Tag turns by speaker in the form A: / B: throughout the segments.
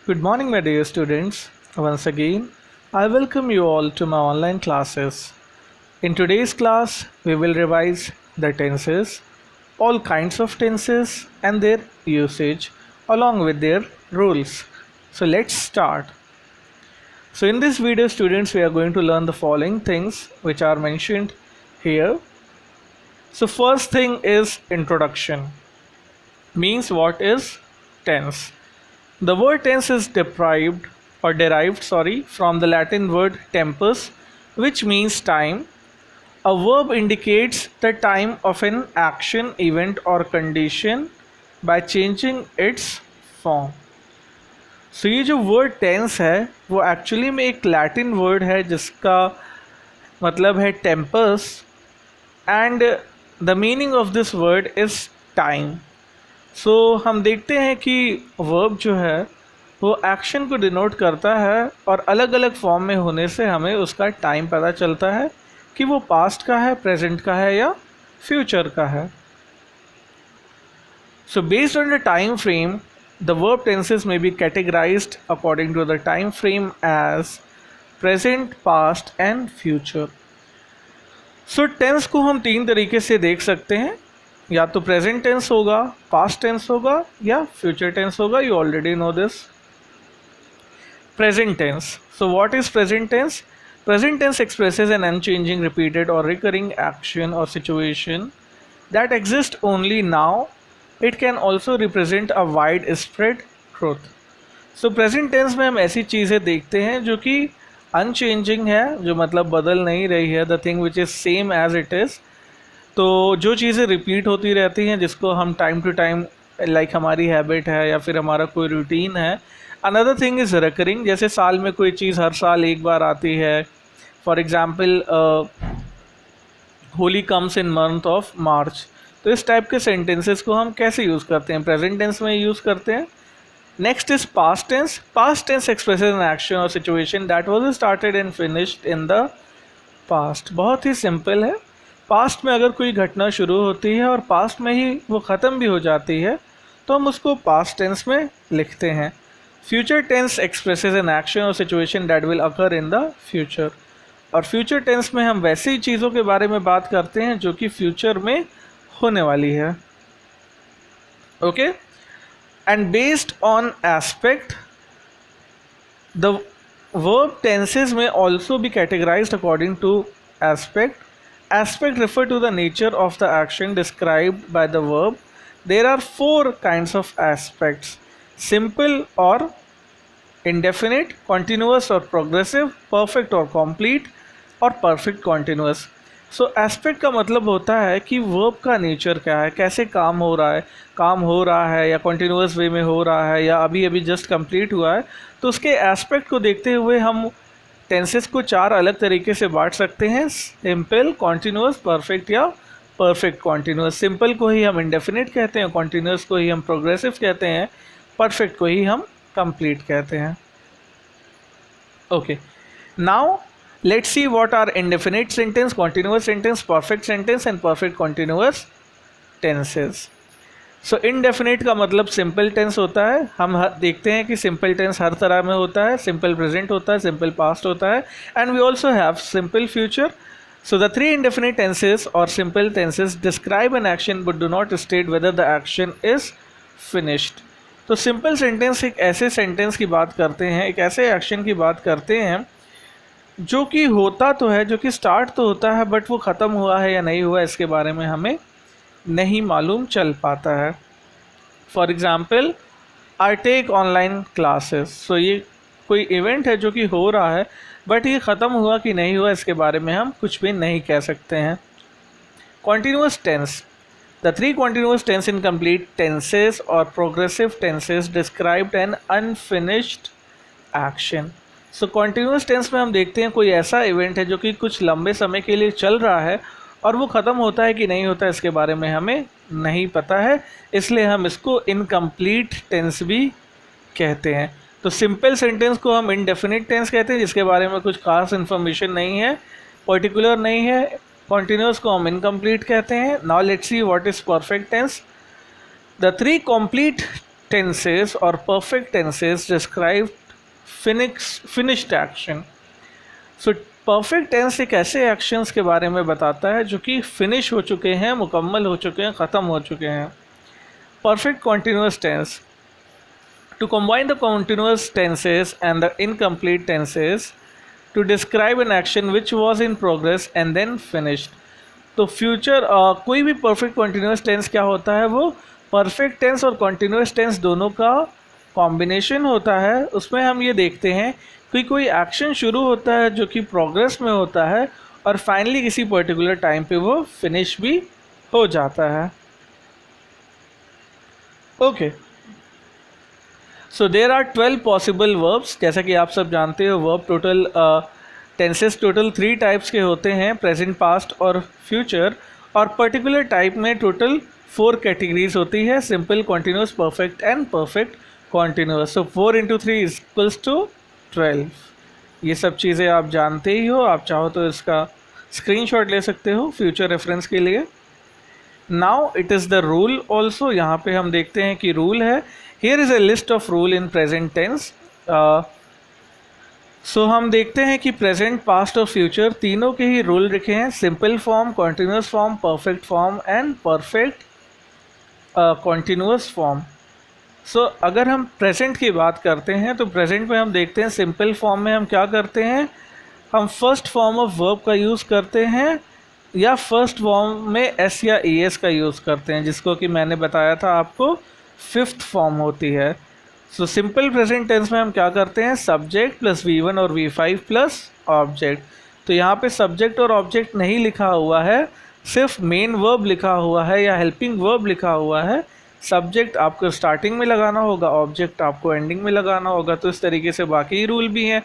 A: Good morning, my dear students. Once again, I welcome you all to my online classes. In today's class, we will revise the tenses, all kinds of tenses, and their usage, along with their rules. So, let's start. So, in this video, students, we are going to learn the following things which are mentioned here. So, first thing is introduction. Means what is tense? The word tense is derived from the Latin word tempus, which means time. A verb indicates the time of an action, event or condition by changing its form. So ये जो word tense है वो actually में एक Latin word है जिसका मतलब है tempus and the meaning of this word is time. So हम देखते हैं कि वर्ब जो है वो एक्शन को डिनोट करता है और अलग अलग फॉर्म में होने से हमें उसका टाइम पता चलता है कि वो पास्ट का है, प्रेजेंट का है या फ्यूचर का है. So based on the time frame the verb tenses में be categorized according to the time frame as present, past and future. So tense को हम तीन तरीके से देख सकते हैं, या तो प्रेजेंट टेंस होगा, पास्ट टेंस होगा या फ्यूचर टेंस होगा. You already know this. Present tense. So what is present tense? Present tense expresses an unchanging, repeated or recurring action or situation that exists only now. It can also represent a widespread truth. So present tense में हम ऐसी चीज़ें देखते हैं जो कि unchanging है, जो मतलब बदल नहीं रही है, the thing which is same as it is. तो जो चीज़ें रिपीट होती रहती हैं जिसको हम टाइम टू टाइम लाइक हमारी हैबिट है या फिर हमारा कोई रूटीन है. अनदर थिंग इज़ रिकरिंग, जैसे साल में कोई चीज़ हर साल एक बार आती है. For example Holi comes in month of March. तो इस टाइप के सेंटेंसेस को हम कैसे यूज़ करते हैं? प्रेजेंट टेंस में यूज़ करते हैं. Next is past tense. Past tense expresses an action और situation that was started and finished in the past. बहुत ही सिंपल है. पास्ट में अगर कोई घटना शुरू होती है और पास्ट में ही वो ख़त्म भी हो जाती है तो हम उसको पास्ट टेंस में लिखते हैं. Future tense expresses an action और situation that will occur in the future. और फ्यूचर टेंस में हम वैसी ही चीज़ों के बारे में बात करते हैं जो कि फ्यूचर में होने वाली है. Okay. And based on aspect the verb tenses में also be categorized according to aspect. Aspect refer to the nature of the action described by the verb. There are four kinds of aspects: simple or indefinite, continuous or progressive, perfect or complete, और perfect continuous. So aspect का मतलब होता है कि verb का nature क्या है, कैसे काम हो रहा है या continuous way में हो रहा है या अभी अभी just complete हुआ है. तो उसके aspect को देखते हुए हम टेंसेस को चार अलग तरीके से बांट सकते हैं: सिंपल, कॉन्टिन्यूस, परफेक्ट या परफेक्ट कॉन्टिन्यूस. सिंपल को ही हम इंडेफिनिट कहते हैं, कॉन्टिन्यूस को ही हम प्रोग्रेसिव कहते हैं, परफेक्ट को ही हम कंप्लीट कहते हैं. Okay. Now let's see what are indefinite sentence, continuous sentence, perfect sentence and perfect continuous tenses. So indefinite का मतलब सिंपल टेंस होता है. हम देखते हैं कि सिंपल टेंस हर तरह में होता है. सिंपल प्रेजेंट होता है, सिंपल पास्ट होता है, and we also have simple future. So the three indefinite tenses और simple tenses describe an action but do not state whether the action is finished. तो सिंपल सेंटेंस एक ऐसे sentence की बात करते हैं, एक ऐसे एक्शन की बात करते हैं जो कि होता तो है, जो कि स्टार्ट तो होता है, बट वो ख़त्म हुआ है या नहीं हुआ इसके बारे में हमें नहीं मालूम चल पाता है. For example I take online classes. So ये कोई इवेंट है जो कि हो रहा है, बट ये ख़त्म हुआ कि नहीं हुआ इसके बारे में हम कुछ भी नहीं कह सकते हैं. Continuous tense. The three continuous tense incomplete tenses और progressive tenses described an unfinished action. So continuous tense में हम देखते हैं कोई ऐसा इवेंट है जो कि कुछ लंबे समय के लिए चल रहा है और वो ख़त्म होता है कि नहीं होता इसके बारे में हमें नहीं पता है, इसलिए हम इसको इनकम्प्लीट टेंस भी कहते हैं. तो सिंपल सेंटेंस को हम इनडेफिनिट टेंस कहते हैं जिसके बारे में कुछ खास इन्फॉर्मेशन नहीं है, पर्टिकुलर नहीं है. कॉन्टिन्यूस को हम इनकम्प्लीट कहते हैं. Now let's see what is perfect tense. The three complete tenses or perfect tenses describe finished action. So perfect tense एक ऐसे actions के बारे में बताता है जो कि finish हो चुके हैं, मुकम्मल हो चुके हैं, ख़त्म हो चुके हैं. Perfect continuous tense. To combine the continuous tenses and the incomplete tenses to describe an action which was in progress and then finished. तो फ्यूचर कोई भी परफेक्ट कॉन्टीन्यूस टेंस क्या होता है, वो परफेक्ट टेंस और कॉन्टीन्यूस टेंस दोनों का कॉम्बिनेशन होता है. उसमें हम ये देखते हैं कि कोई एक्शन शुरू होता है जो कि प्रोग्रेस में होता है और फाइनली किसी पर्टिकुलर टाइम पे वो फिनिश भी हो जाता है. Okay, so there are 12 possible verbs. जैसा कि आप सब जानते हो, verb total tenses total 3 types के होते हैं, प्रेजेंट, पास्ट और फ्यूचर. और पर्टिकुलर टाइप में टोटल 4 कैटेगरीज होती है, simple, continuous, perfect and perfect continuous. So 4 into 3 is equals to 12. ये सब चीज़ें आप जानते ही हो. आप चाहो तो इसका स्क्रीनशॉट ले सकते हो फ्यूचर रेफरेंस के लिए. Now it is the rule also. यहाँ पे हम देखते हैं कि रूल है. Here is a list of rule in present tense. So हम देखते हैं कि प्रेजेंट, पास्ट और फ्यूचर तीनों के ही रूल लिखे हैं. Simple form, continuous form, perfect form and perfect continuous form. So अगर हम प्रेजेंट की बात करते हैं तो प्रेजेंट में हम देखते हैं सिंपल फॉर्म में हम क्या करते हैं, हम फर्स्ट फॉर्म ऑफ वर्ब का यूज़ करते हैं या फर्स्ट फॉर्म में एस या ई एस का यूज़ करते हैं, जिसको कि मैंने बताया था आपको फिफ्थ फॉर्म होती है. सो सिंपल प्रेजेंट टेंस में हम क्या करते हैं, सब्जेक्ट प्लस V1 और V5 प्लस ऑब्जेक्ट. तो यहाँ पे सब्जेक्ट और ऑब्जेक्ट नहीं लिखा हुआ है, सिर्फ मेन वर्ब लिखा हुआ है या हेल्पिंग वर्ब लिखा हुआ है. सब्जेक्ट आपको स्टार्टिंग में लगाना होगा, ऑब्जेक्ट आपको एंडिंग में लगाना होगा. तो इस तरीके से बाकी रूल भी हैं.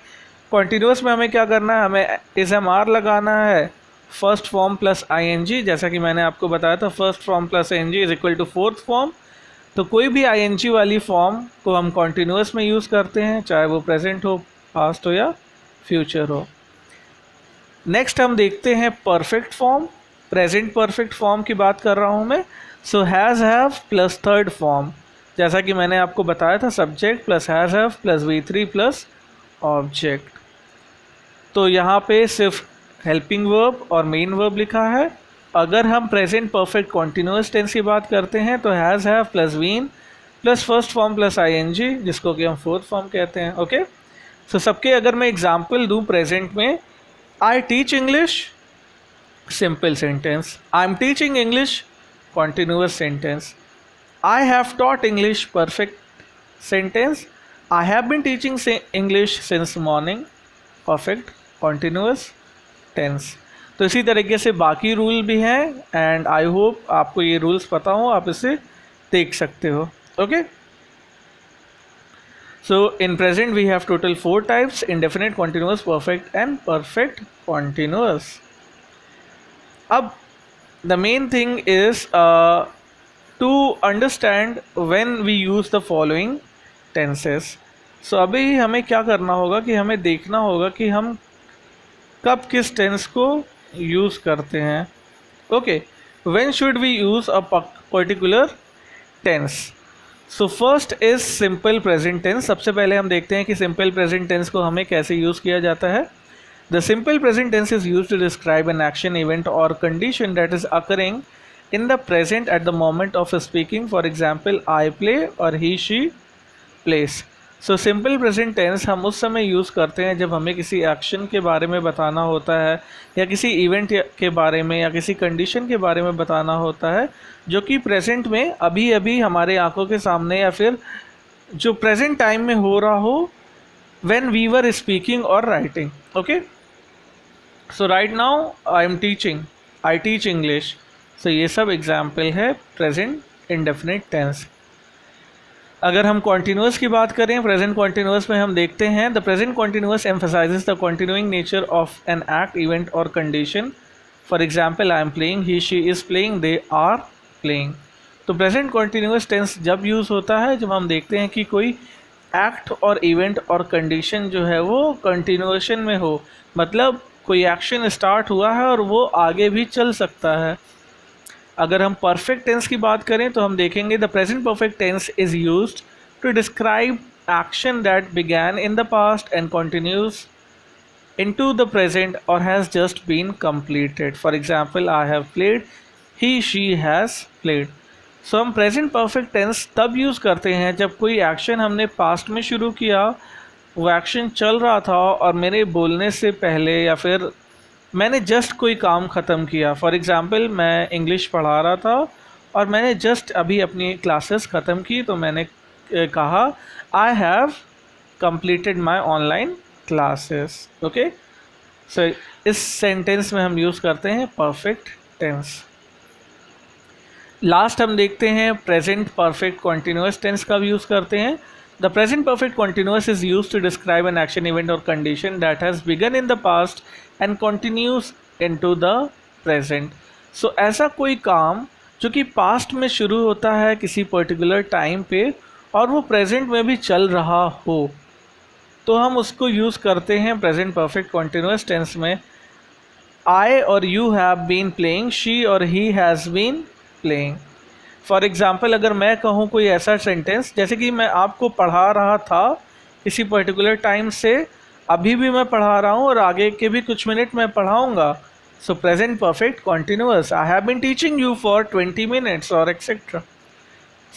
A: कॉन्टीन्यूस में हमें क्या करना है, हमें SMR लगाना है, फर्स्ट फॉर्म प्लस ING. जैसा कि मैंने आपको बताया था, first form plus ING is equal to fourth form. तो कोई भी ING वाली फॉर्म को हम कॉन्टीन्यूस में यूज़ करते हैं, चाहे वो प्रेजेंट हो, पास्ट हो या फ्यूचर हो. नेक्स्ट हम देखते हैं perfect form. Present perfect form की बात कर रहा हूँ मैं. So has, have plus third form. जैसा कि मैंने आपको बताया था, subject plus has, have plus V3 plus object. तो यहाँ पे सिर्फ हेल्पिंग वर्ब और मेन वर्ब लिखा है. अगर हम प्रेजेंट परफेक्ट कॉन्टीन्यूस टेंस की बात करते हैं तो has, have plus been plus first form plus ING, जिसको कि हम फोर्थ फॉर्म कहते हैं. ओके, सो सबके अगर मैं एग्जांपल दूं प्रेजेंट में, I teach English, simple sentence. I am teaching English, continuous sentence. I have taught English, perfect sentence. I have been teaching English since morning, perfect continuous tense. तो इसी तरीके से बाकी रूल भी हैं एंड आई होप आपको ये rules पता हो, आप इसे देख सकते हो. Okay, so in present we have total 4 types, indefinite, continuous, perfect and perfect continuous. अब the main thing is to understand when we use the following tenses. So अभी हमें क्या करना होगा कि हमें देखना होगा कि हम कब किस टेंस को यूज़ करते हैं. Okay, when should we use a particular tense. So first is simple present tense. सबसे पहले हम देखते हैं कि सिंपल प्रेजेंट टेंस को हमें कैसे यूज़ किया जाता है. The simple present tense is used to describe an action, event और condition that is occurring in the present at the moment of speaking. For example, I play और he she plays. So simple present tense हम उस समय use करते हैं जब हमें किसी एक्शन के बारे में बताना होता है या किसी इवेंट के बारे में या किसी कंडीशन के बारे में बताना होता है जो कि प्रेजेंट में अभी अभी हमारे आंखों के सामने या फिर जो प्रेजेंट टाइम में हो रहा हो, व्हेन वी वर स्पीकिंग और writing. Okay, so right now I am teaching, I teach English. So ये सब एग्जाम्पल है प्रेजेंट इंडेफिनिट टेंस. अगर हम कॉन्टीन्यूस की बात करें, प्रेजेंट कॉन्टीन्यूस में हम देखते हैं the present continuous emphasizes the continuing nature of an act, event और condition. For example, I am playing, he she is playing, they are playing. तो प्रेजेंट कॉन्टीन्यूस टेंस जब यूज़ होता है जब हम देखते हैं कि कोई एक्ट और इवेंट और कंडीशन जो है वो कंटिन्यूएशन में हो, मतलब कोई एक्शन स्टार्ट हुआ है और वो आगे भी चल सकता है. अगर हम परफेक्ट टेंस की बात करें तो हम देखेंगे the present perfect tense is used to describe action that began in the past and continues into the present or has just been completed. For example, I have played, he she has played. सो हम present perfect tense तब use करते हैं जब कोई action हमने past में शुरू किया, वो एक्शन चल रहा था और मेरे बोलने से पहले या फिर मैंने जस्ट कोई काम ख़त्म किया. फॉर एग्ज़ाम्पल, मैं इंग्लिश पढ़ा रहा था और मैंने जस्ट अभी अपनी क्लासेस ख़त्म की, तो मैंने कहा I have completed my online classes. Okay, so इस सेंटेंस में हम यूज़ करते हैं परफेक्ट टेंस. लास्ट हम देखते हैं प्रेजेंट परफेक्ट कॉन्टिन्यूस टेंस कब यूज़ करते हैं. The present perfect continuous is use to describe an action, event और condition that has begun in the past and continuous into the present. So ऐसा कोई काम जो कि पास्ट में शुरू होता है किसी पर्टिकुलर टाइम पे और वो प्रेजेंट में भी चल रहा हो, तो हम उसको यूज़ करते हैं प्रेजेंट परफेक्ट कॉन्टिन्यूस टेंस में. आई और you have been playing, she और he has been playing. For example, अगर मैं कहूँ कोई ऐसा सेंटेंस जैसे कि मैं आपको पढ़ा रहा था किसी पर्टिकुलर टाइम से, अभी भी मैं पढ़ा रहा हूँ और आगे के भी कुछ मिनट मैं पढ़ाऊँगा. So present perfect continuous, I have been teaching you for 20 minutes और एक्सेट्रा.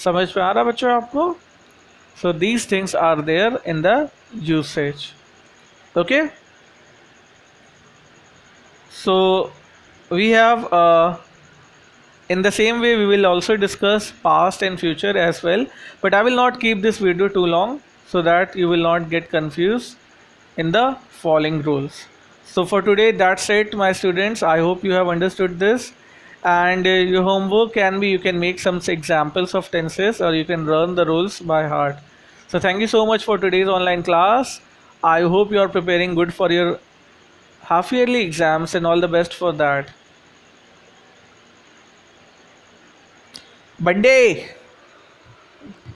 A: समझ में आ रहा बच्चों आपको? So these things are there in the usage. Okay, so we have in the same way we will also discuss past and future as well, but I will not keep this video too long so that you will not get confused in the following rules. So for today that's it my students. I hope you have understood this, and your homework can be, you can make some examples of tenses or you can learn the rules by heart. So thank you so much for today's online class. I hope you are preparing good for your half yearly exams and all the best for that. Bande.